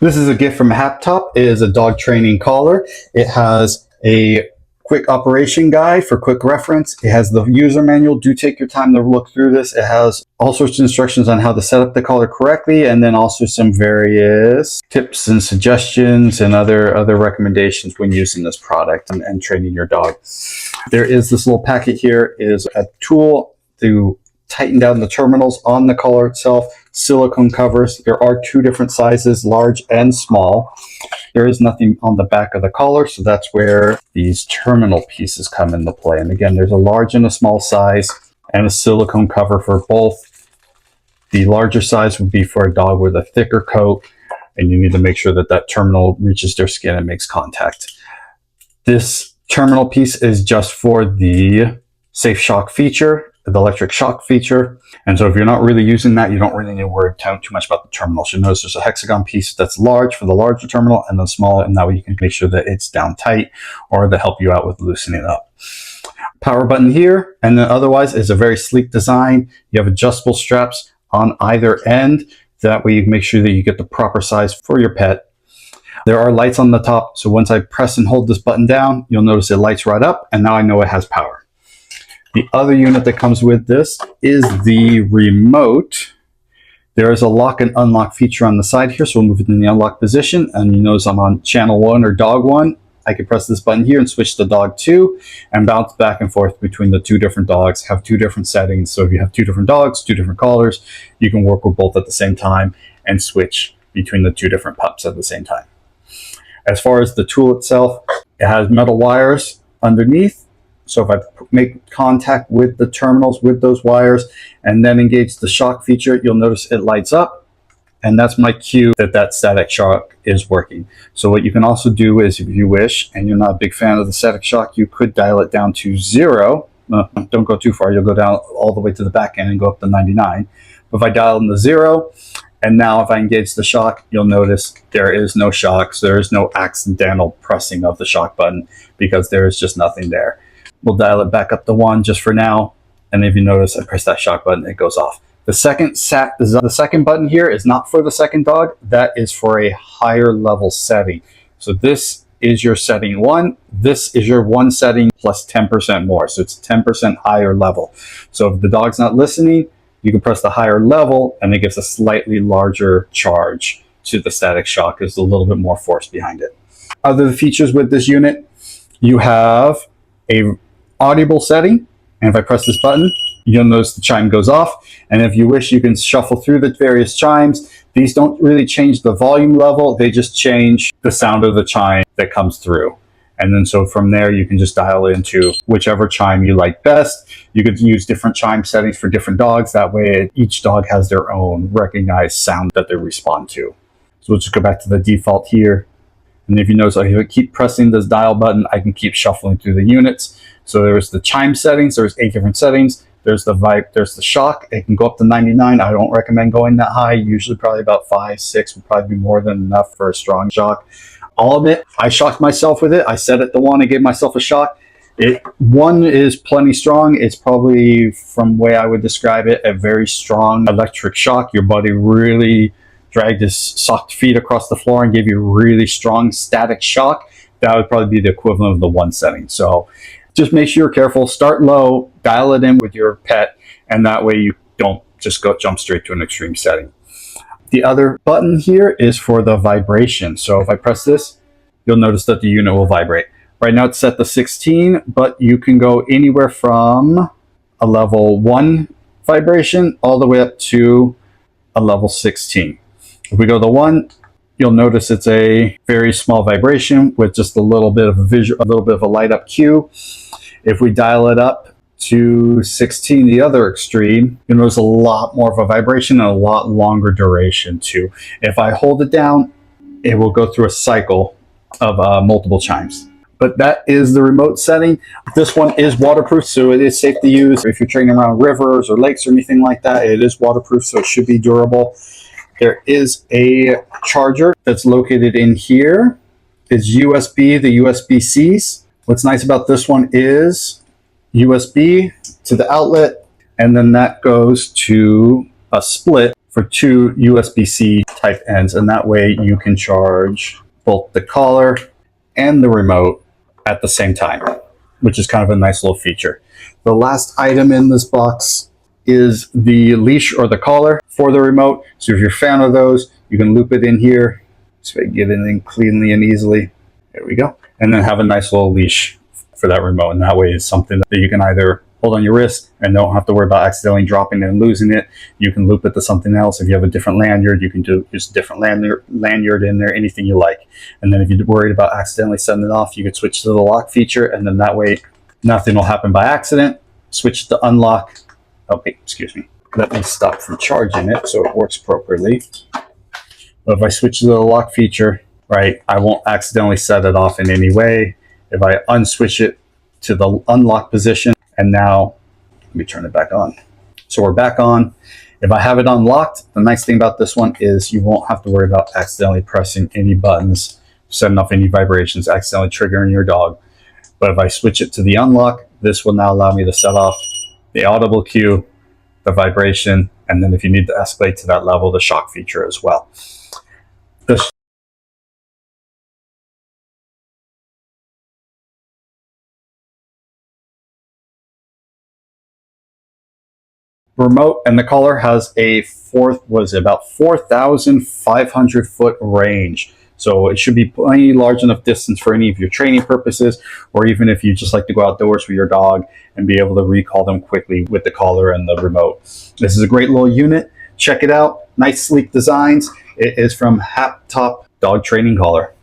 This is a gift from HapTop. It is a dog training collar. It has a quick operation guide for quick reference. It has the user manual. Do take your time to look through this. It has all sorts of instructions on how to set up the collar correctly, and then also some various tips and suggestions and other recommendations when using this product and training your dog. There is this little packet here, is a tool to tighten down the terminals on the collar itself, silicone covers. There are two different sizes, large and small. There is nothing on the back of the collar, so that's where these terminal pieces come into play. And again, there's a large and a small size and a silicone cover for both. The larger size would be for a dog with a thicker coat, and you need to make sure that that terminal reaches their skin and makes contact. This terminal piece is just for the safe shock feature, the electric shock feature. And so if you're not really using that, you don't really need to worry too much about the terminals. You'll notice there's a hexagon piece that's large for the larger terminal and the smaller, and that way you can make sure that it's down tight or to help you out with loosening it up. Power button here, and then otherwise is a very sleek design. You have adjustable straps on either end. That way you make sure that you get the proper size for your pet. There are lights on the top, so once I press and hold this button down, you'll notice it lights right up, and now I know it has power. The other unit that comes with this is the remote. There is a lock and unlock feature on the side here, so we'll move it in the unlock position, and you notice I'm on channel 1 or dog 1. I can press this button here and switch to dog 2 and bounce back and forth between the two different dogs, have two different settings. So if you have two different dogs, two different collars, you can work with both at the same time and switch between the two different pups at the same time. As far as the tool itself, it has metal wires underneath. So if I make contact with the terminals with those wires and then engage the shock feature, you'll notice it lights up, and that's my cue that that static shock is working. So what you can also do is, if you wish, and you're not a big fan of the static shock, you could dial it down to 0. Don't go too far. You'll go down all the way to the back end and go up to 99. But if I dial in the 0, and now if I engage the shock, you'll notice there is no shock. So there is no accidental pressing of the shock button because there is just nothing there. We'll dial it back up to 1 just for now. And if you notice, I press that shock button, it goes off. The second button here is not for the second dog. That is for a higher level setting. So this is your setting 1. This is your 1 setting plus 10% more. So it's 10% higher level. So if the dog's not listening, you can press the higher level and it gives a slightly larger charge to the static shock. There's a little bit more force behind it. Other features with this unit, you have a audible setting, and if I press this button, you'll notice the chime goes off. And if you wish, you can shuffle through the various chimes. These don't really change the volume level, they just change the sound of the chime that comes through. And then so from there, you can just dial into whichever chime you like best. You could use different chime settings for different dogs. That way, each dog has their own recognized sound that they respond to. So we'll just go back to the default here. And if you notice, if I keep pressing this dial button, I can keep shuffling through the units. So there's the chime settings. There's 8 different settings. There's the vibe. There's the shock. It can go up to 99. I don't recommend going that high. Usually probably about 5, 6 would probably be more than enough for a strong shock. I'll admit, I shocked myself with it. I set it to 1 and gave myself a shock. 1 is plenty strong. It's probably, from the way I would describe it, a very strong electric shock. Your buddy really dragged his soft feet across the floor and gave you really strong static shock. That would probably be the equivalent of the 1 setting. So just make sure you're careful. Start low, dial it in with your pet, and that way you don't just jump straight to an extreme setting. The other button here is for the vibration. So if I press this, you'll notice that the unit will vibrate. Right now it's set to 16, but you can go anywhere from a level 1 vibration all the way up to a level 16. If we go to 1, you'll notice it's a very small vibration with just a little bit of a light up cue. If we dial it up to 16, the other extreme, you'll notice a lot more of a vibration and a lot longer duration too. If I hold it down, it will go through a cycle of multiple chimes. But that is the remote setting. This one is waterproof, so it is safe to use. If you're training around rivers or lakes or anything like that, it is waterproof, so it should be durable. There is a charger that's located in here. It's USB, the USB-Cs. What's nice about this one is USB to the outlet, and then that goes to a split for 2 USB-C type ends, and that way you can charge both the collar and the remote at the same time, which is kind of a nice little feature. The last item in this box is the leash or the collar for the remote. So if you're a fan of those, you can loop it in here so you can get it in cleanly and easily. There we go. And then have a nice little leash for that remote. And that way it's something that you can either hold on your wrist and don't have to worry about accidentally dropping it and losing it. You can loop it to something else. If you have a different lanyard, you can do just a different lanyard in there, anything you like. And then if you're worried about accidentally setting it off, you could switch to the lock feature, and then that way nothing will happen by accident. Switch to unlock. Oh, wait, excuse me. Let me stop from charging it so it works appropriately. But if I switch to the lock feature, right, I won't accidentally set it off in any way. If I unswitch it to the unlock position, and now let me turn it back on. So we're back on. If I have it unlocked, the nice thing about this one is you won't have to worry about accidentally pressing any buttons, setting off any vibrations, accidentally triggering your dog. But if I switch it to the unlock, this will now allow me to set off the audible cue, the vibration, and then if you need to escalate to that level, the shock feature as well. The remote and the collar has a about 4,500 foot range. So it should be plenty large enough distance for any of your training purposes, or even if you just like to go outdoors with your dog and be able to recall them quickly with the collar and the remote. This is a great little unit. Check it out. Nice sleek designs. It is from HapTop Dog Training Collar.